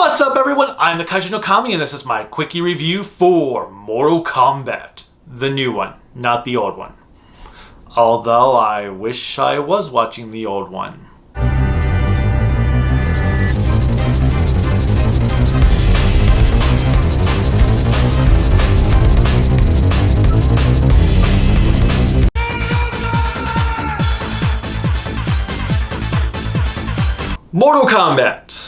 What's up everyone, I'm the Kaiju no Kami and this is my Quickie review for Mortal Kombat. The new one, not the old one. Although I wish I was watching the old one. Mortal Kombat.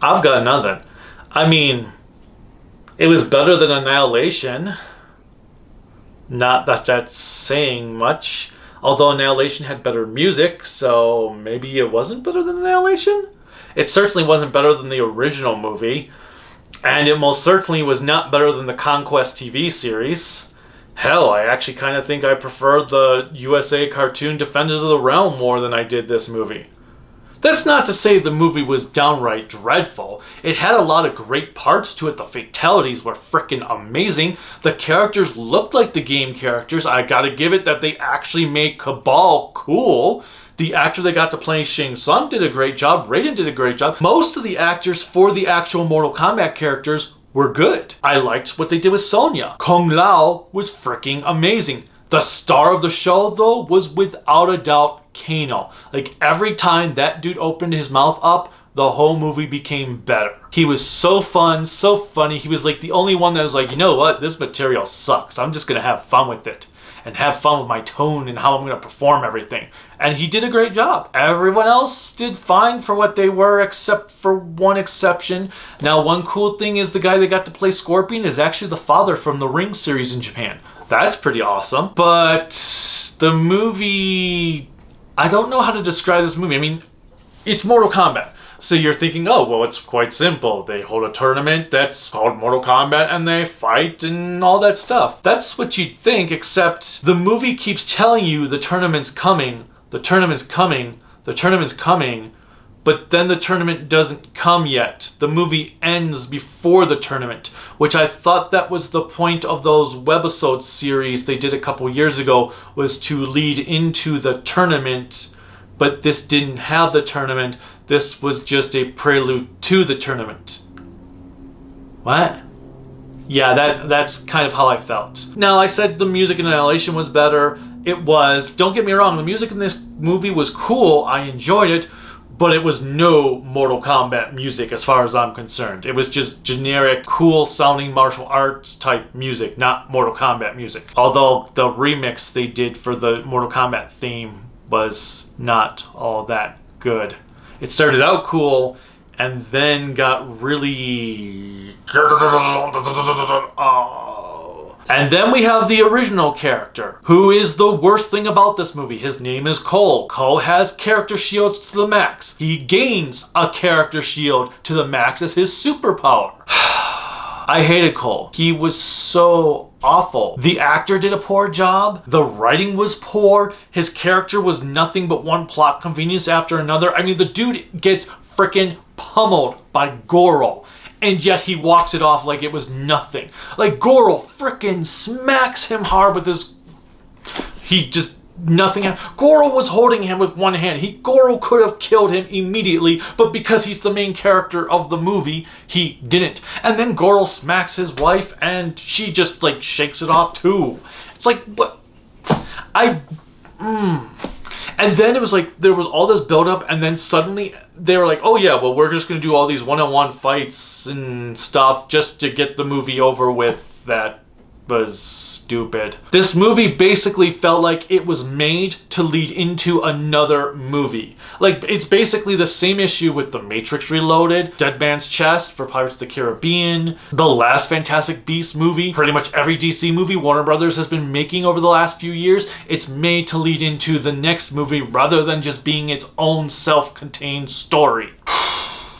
I've got nothing. I mean, it was better than Annihilation. Not that that's saying much. Although Annihilation had better music, so maybe it wasn't better than Annihilation? It certainly wasn't better than the original movie. And it most certainly was not better than the Conquest TV series. Hell, I actually kind of think I preferred the USA cartoon Defenders of the Realm more than I did this movie. That's not to say the movie was downright dreadful. It had a lot of great parts to it. The fatalities were freaking amazing. The characters looked like the game characters. I gotta give it that they actually made Cabal cool. The actor that got to play Shang Tsung did a great job. Raiden did a great job. Most of the actors for the actual Mortal Kombat characters were good. I liked what they did with Sonya. Kung Lao was freaking amazing. The star of the show, though, was without a doubt Kano. Like, every time that dude opened his mouth up, the whole movie became better. He was so fun, so funny. He was like the only one that was like, you know what, this material sucks. I'm just gonna have fun with it. And have fun with my tone and how I'm gonna perform everything. And he did a great job. Everyone else did fine for what they were, except for one exception. Now, one cool thing is the guy that got to play Scorpion is actually the father from the Ring series in Japan. That's pretty awesome. But the movie, I don't know how to describe this movie. I mean, it's Mortal Kombat. So you're thinking, oh, well, it's quite simple. They hold a tournament that's called Mortal Kombat and they fight and all that stuff. That's what you'd think, except the movie keeps telling you the tournament's coming, the tournament's coming, the tournament's coming, but then the tournament doesn't come yet. The movie ends before the tournament, which I thought that was the point of those webisode series they did a couple years ago, was to lead into the tournament, but this didn't have the tournament. This was just a prelude to the tournament. What? Yeah, that's kind of how I felt. Now, I said the music in Annihilation was better. It was. Don't get me wrong, the music in this movie was cool. I enjoyed it. But it was no Mortal Kombat music as far as I'm concerned. It was just generic, cool sounding martial arts type music, not Mortal Kombat music. Although the remix they did for the Mortal Kombat theme was not all that good. It started out cool and then got really... And then we have the original character, who is the worst thing about this movie. His name is Cole. Cole has character shields to the max. He gains a character shield to the max as his superpower. I hated Cole. He was so awful. The actor did a poor job. The writing was poor. His character was nothing but one plot convenience after another. I mean, the dude gets freaking pummeled by Goro. And yet he walks it off like it was nothing. Like, Goro frickin' smacks him hard with his... He just... Nothing. Goro was holding him with one hand. Goro could have killed him immediately, but because he's the main character of the movie, he didn't. And then Goro smacks his wife, and she just, like, shakes it off, too. It's like, what? And then it was like, there was all this buildup, and then suddenly they were like, oh yeah, well, we're just going to do all these one-on-one fights and stuff just to get the movie over with. That was stupid. This movie basically felt like it was made to lead into another movie. Like, it's basically the same issue with The Matrix Reloaded, Dead Man's Chest for Pirates of the Caribbean, the last Fantastic Beasts movie, pretty much every DC movie Warner Brothers has been making over the last few years. It's made to lead into the next movie rather than just being its own self-contained story.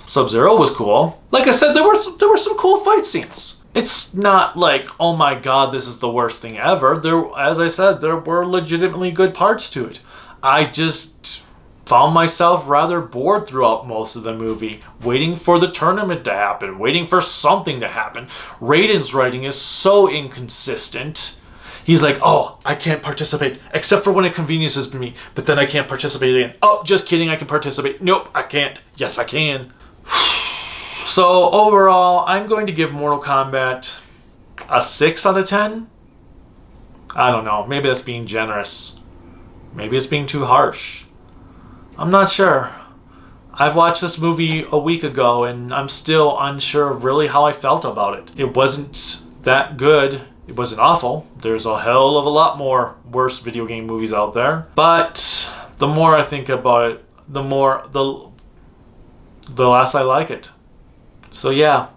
Sub-Zero was cool. Like I said, there were some cool fight scenes. It's not like, oh my god, this is the worst thing ever. As I said, there were legitimately good parts to it. I just found myself rather bored throughout most of the movie, waiting for the tournament to happen, waiting for something to happen. Raiden's writing is so inconsistent. He's like, oh, I can't participate, except for when it conveniences me, but then I can't participate again. Oh, just kidding, I can participate. Nope, I can't. Yes, I can. So overall, I'm going to give Mortal Kombat a 6 out of 10. I don't know, maybe that's being generous. Maybe it's being too harsh. I'm not sure. I've watched this movie a week ago and I'm still unsure of really how I felt about it. It wasn't that good. It wasn't awful. There's a hell of a lot more worse video game movies out there. But the more I think about it, the less I like it. So yeah.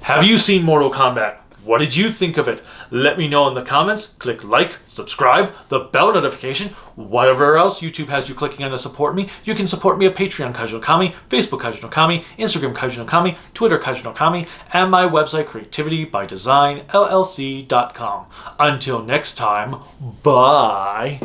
Have you seen Mortal Kombat? What did you think of it? Let me know in the comments. Click like, subscribe, the bell notification, whatever else YouTube has you clicking on to support me. You can support me at Patreon Kaiju no Kami, Facebook Kaiju no Kami, Instagram Kaiju no Kami, Twitter Kaiju no Kami, and my website creativitybydesignllc.com. Until next time, bye.